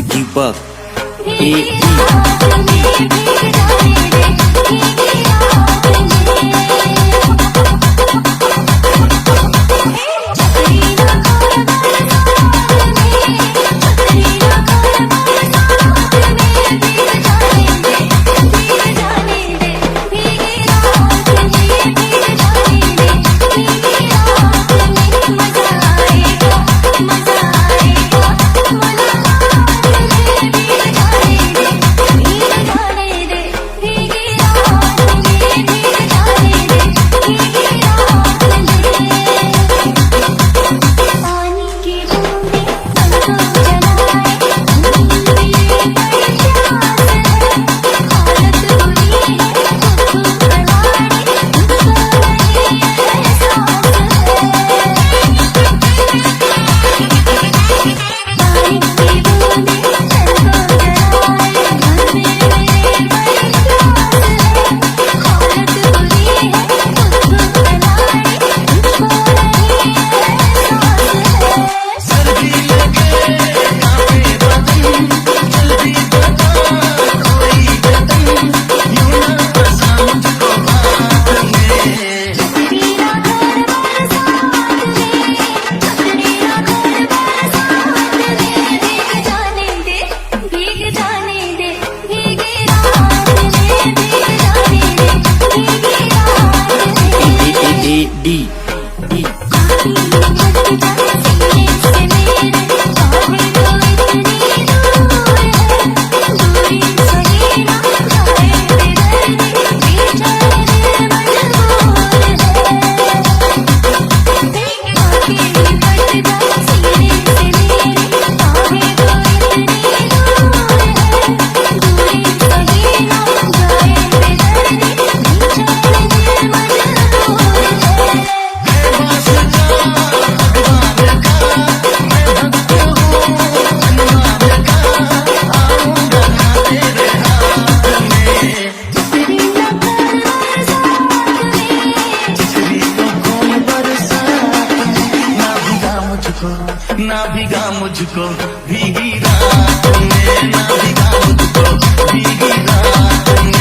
दीपक मजा मुझको भीगी रात में, ना भिगा मुझको भीगी रात में।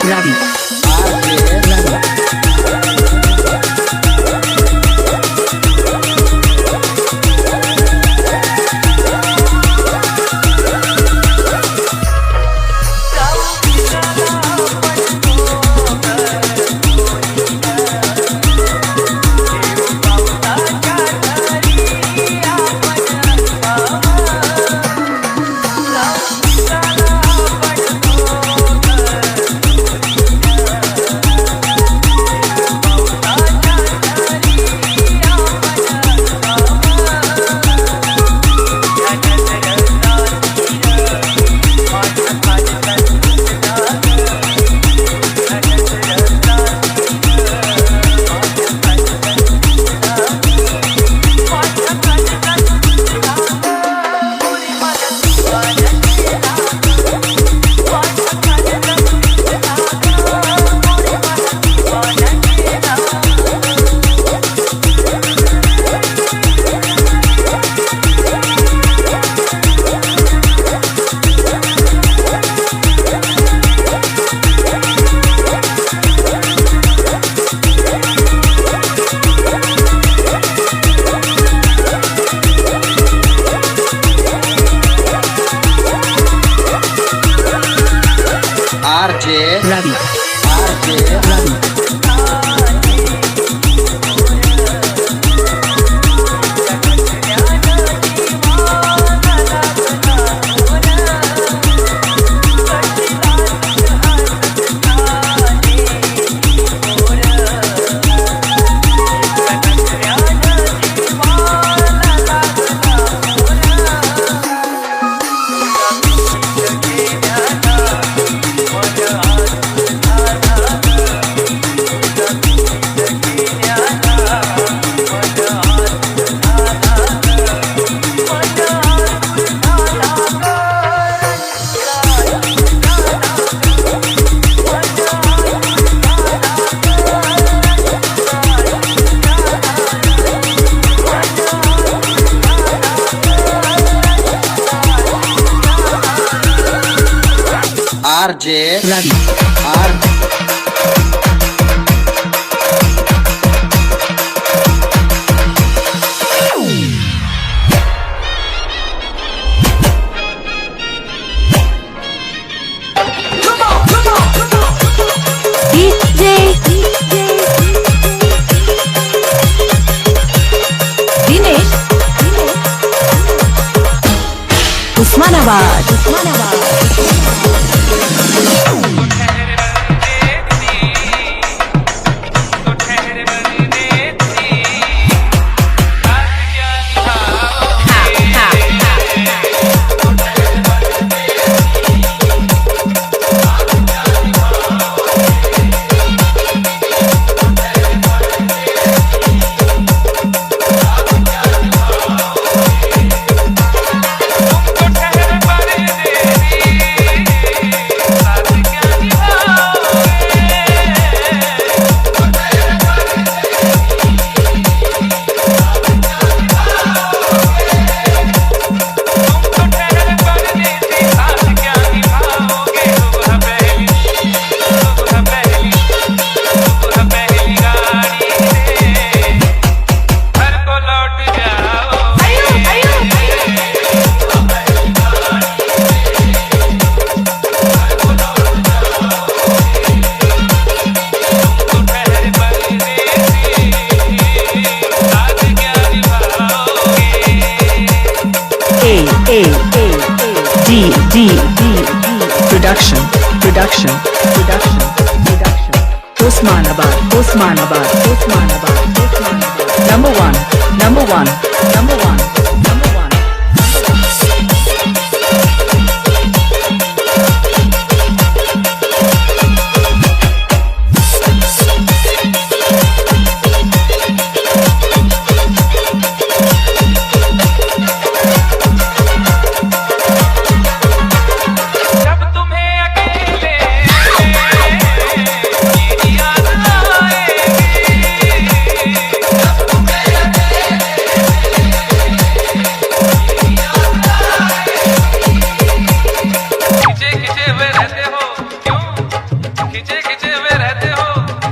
Ravi. RJ Ravi. Dinesh Osmanabad Production. Osmanabad. Number one. जब तुम्हें अकेले मेरी याद आएगी, जब तुम्हें अकेले मेरी याद आएगी। खिंचे हुए रहते हो क्यों? खिंचे हुए रहते हो,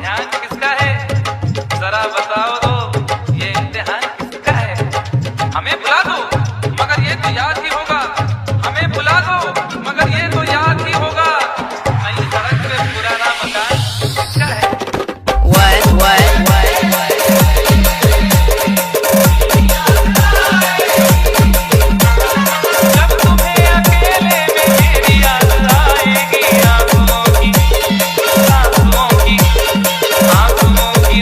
ध्यान किसका है? जरा बताओ तो, ये इम्तिहान किसका है? हमें भुला दो मगर ये तो याद ही होगा, हमें भुला दो मगर ये तो याद ही होगा। नई सड़क पे पुराना मकान किसका है? जब तुम्हें अकेले में मेरी याद आएगी, आंसुओं की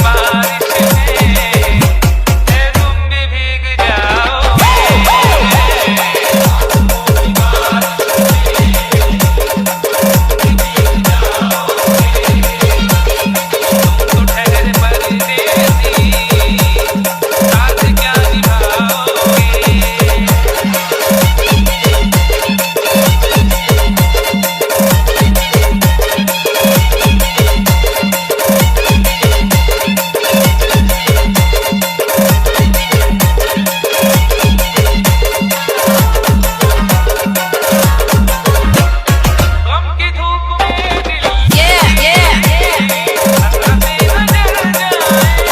बारिश में तुम भी भीग जाओगे। तो ठहरे परदेसी, साथ क्या निभाओगे? गम की धूप में दिल हंसते नजर जाए।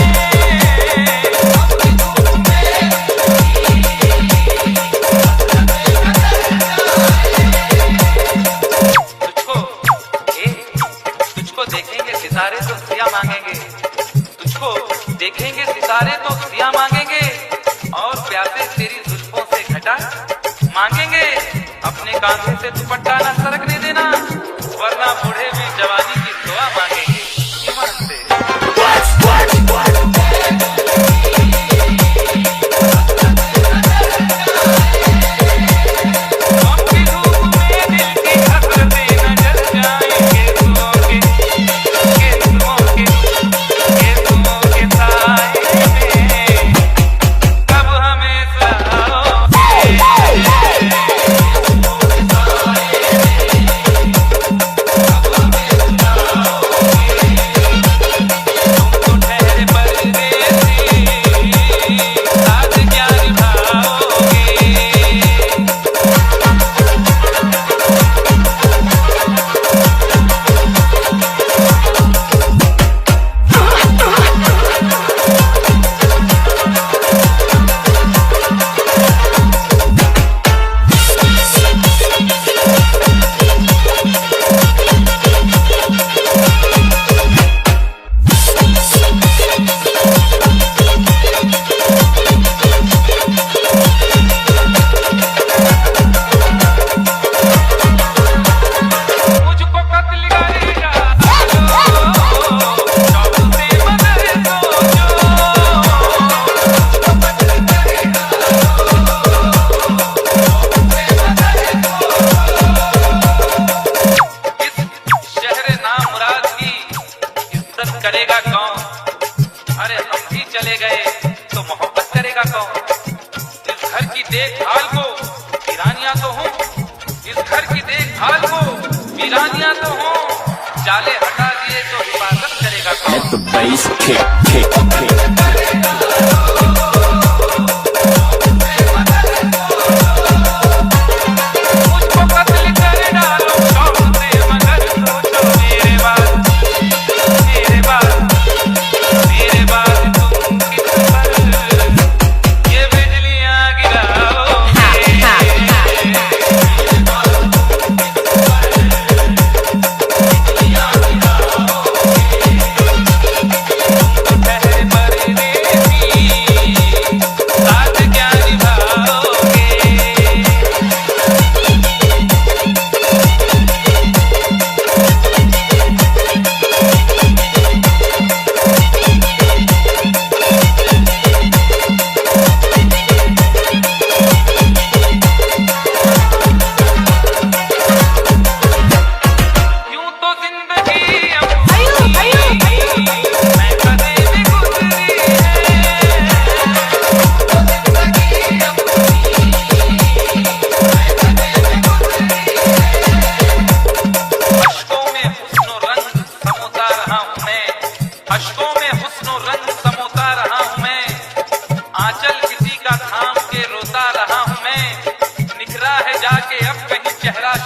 तुझको देखेंगे सितारे तो सिया मांगेंगे, तुझको देखेंगे सितारे तो सिया मांगेंगे, और प्यासे तेरी जुल्फों से घटा मांगेंगे। अपने कांधे से दुपट्टा न सरकने देना, वरना बूढ़े भी जवानी की दुआ मांगेंगे। ईमान से गम की धूप में दिल की हसरतें नजर जाएंगे, केसुओं के साए में कब हमें सलाओगे? तो ठहरे परदेसी, साथ क्या निभाओगे? मुझको कत्ल करेगा शौक से मगर सोचो। इस शहर नामुराद की इज्जत करेगा कौन? अरे हम भी चले गए तो मोहब्बत करेगा कौन? इस घर की देखभाल को वीरानियां तो हों, इस घर की देखभाल को वीरानियां तो हों, जाले हटा दिए तो हिफाजत करेगा कौन? Let the bass kick. मुझको कत्ल कर डालो शौक से मगर सोचो। मेरे बाद तुम किस पर ये बिजलियां गिराओगे? तो ठहरे परदेसी,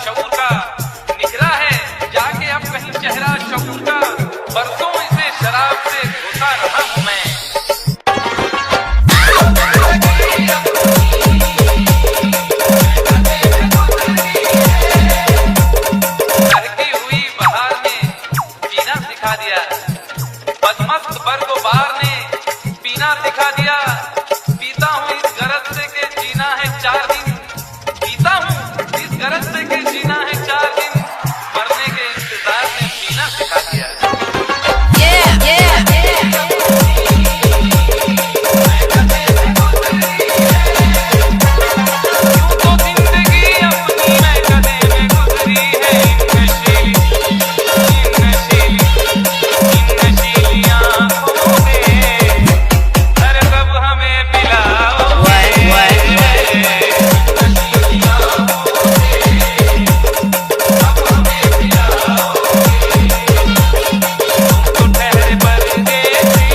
शऊर का निकला है, जाके अब कहीं चेहरा शऊर का, बरसों इसे शराब से धोता रहा हूं मैं। लहकी हुई बहार ने जीना सिखा दिया, बदमस्त बरगोबार ने पीना सिखा दिया। पीता हूँ इस गरज से कि जीना है 4 दिन, पीता हूँ इस गरज से कि जीना है 4 दिन, मरने के इंतजार में पीना सिखा दिया। यूं तो जिंदगी अपनी मैं कदे में गुजरी है, इन नशीली आंखों में, अरे कब हमें पिलाओगे, नशीली आंखों में, कब हमें पिलाओगे, तुम तो ठहरे परदेसी,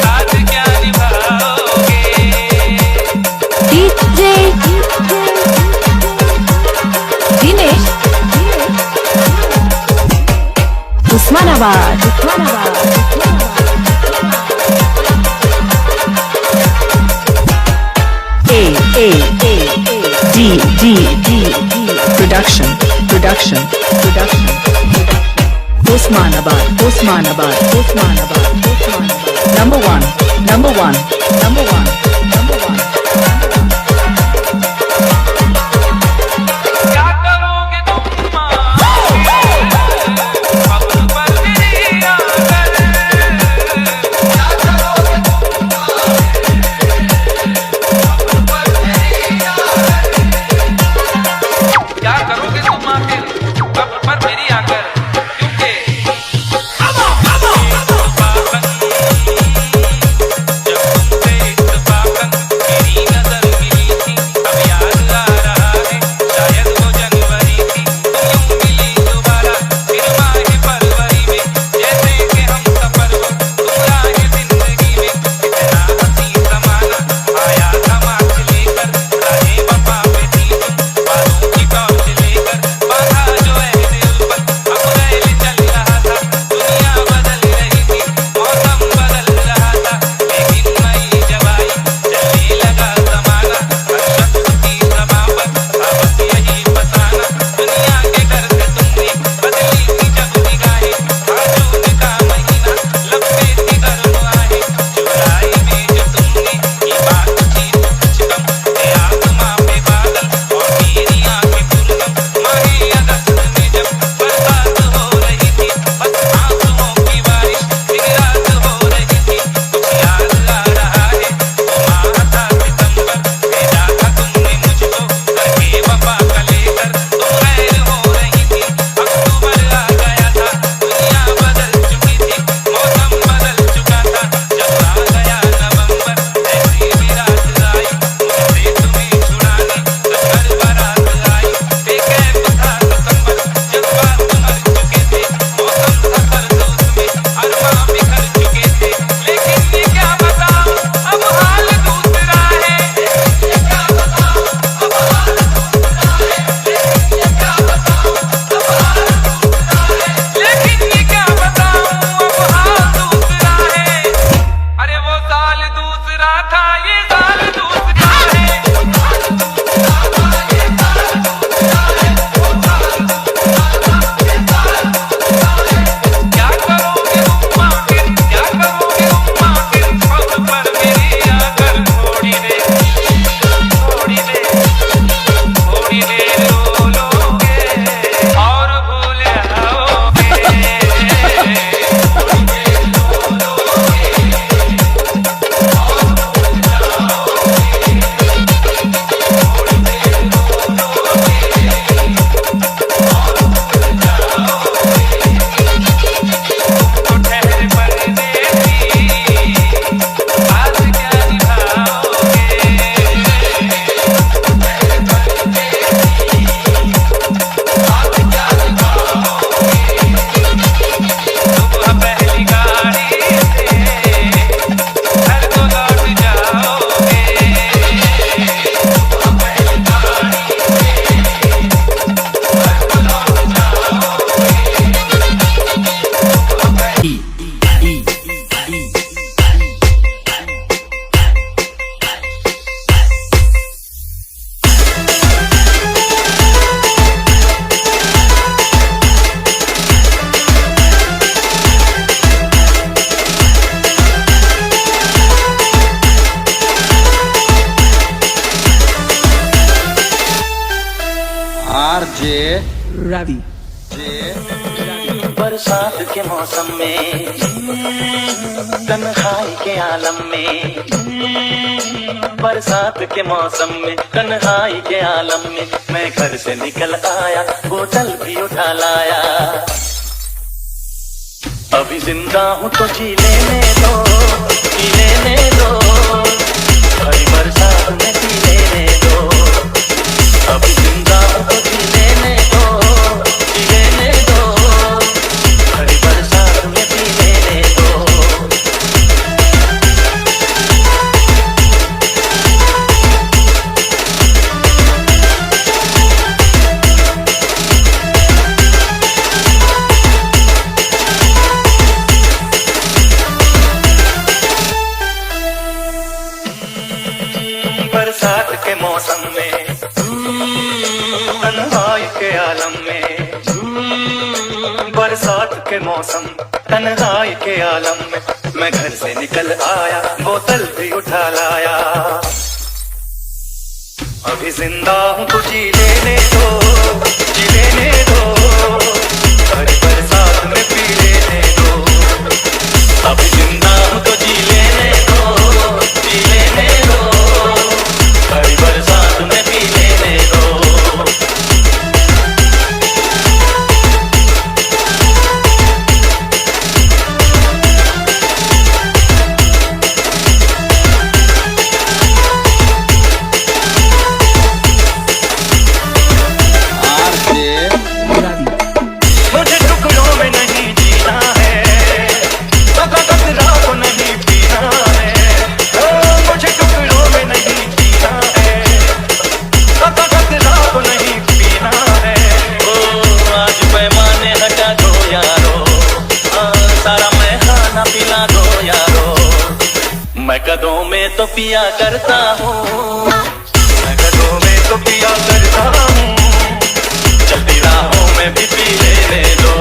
साथ क्या निभाओगे। DJ Dinesh Usmanabad A Production Osmanabad Number one क्या करोगे तुम खबर पर मेरी आकर, क्या करोगे तुम खबर पर मेरी आकर, क्या करोगे तुम आखिर खबर पर मेरी आकर, क्योंकि जब तुमसे RJ Ravi. बरसात के मौसम में तन्हाई के आलम में, बरसात के मौसम में तन्हाई के आलम में मैं घर से निकल आया, बोतल भी उठा लाया। अभी जिंदा हूँ तो जी लेने दो, जी लेने दो, भरी बरसात में पी लेने दो। अभी जिंदा हूँ तो जी लेने दो, जी लेने दो, भरी बरसात में पी लेने दो। बरसात के मौसम में तन्हाई के आलम में, बरसात के मौसम तन्हाई के आलम में मैं घर से निकल आया, बोतल भी उठा लाया। अभी जिंदा हूँ तो जी लेने दो, जी लेने दो, भरी बरसात में पी लेने दो। अभी जिंदा हूँ तो जी लेने दो, जी लेने दो, भरी बरसात में पी लेने दो। RJ Ravi. मुझे टुकड़ों में नहीं जीना है, कतरा को नहीं पीना है। ओ, मुझे टुकड़ों में नहीं जीना है, कतरा को नहीं पीना है। ओ, आज पैमाने हटा दो यारो, सारा मैं खाना पिला दो यारो। मैं कदों में तो पिया करता हूँ, मैं कदों में तो पिया करता हूँ, चलती राहों में भी पी लेने दो।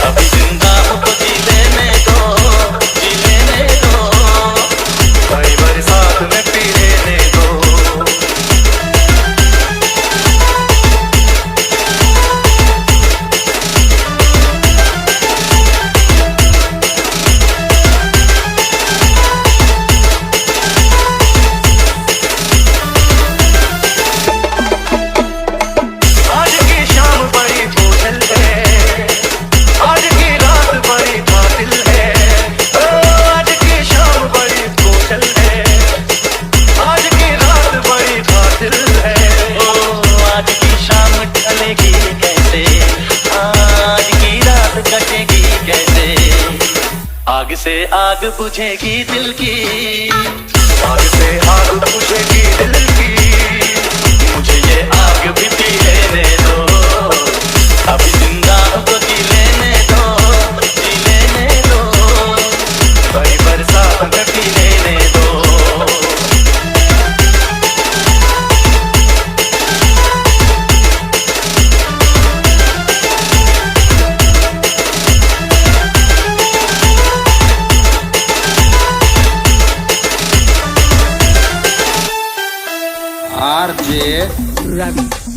अभी जिंदा हूँ तो जी लेने दो, जी लेने दो, भरी बरसात में पी लेने दो। आज की शाम बड़ी बोझल है, आज की रात बड़ी बातिल है। ओ, आज की शाम बड़ी बोझल है, आज की रात बड़ी बातिल है। ओ, आज की शाम ढलेगी कैसे, आज की रात कटेगी कैसे। आग से आग बुझेगी दिल की, आग से आग बुझेगी दिल की। मुझे ये आग भी पी लेने दो। अभी जिंदा हूँ तो जी लेने दो, जी लेने दो, भरी बरसात में पी लेने दो। RJ Ravi.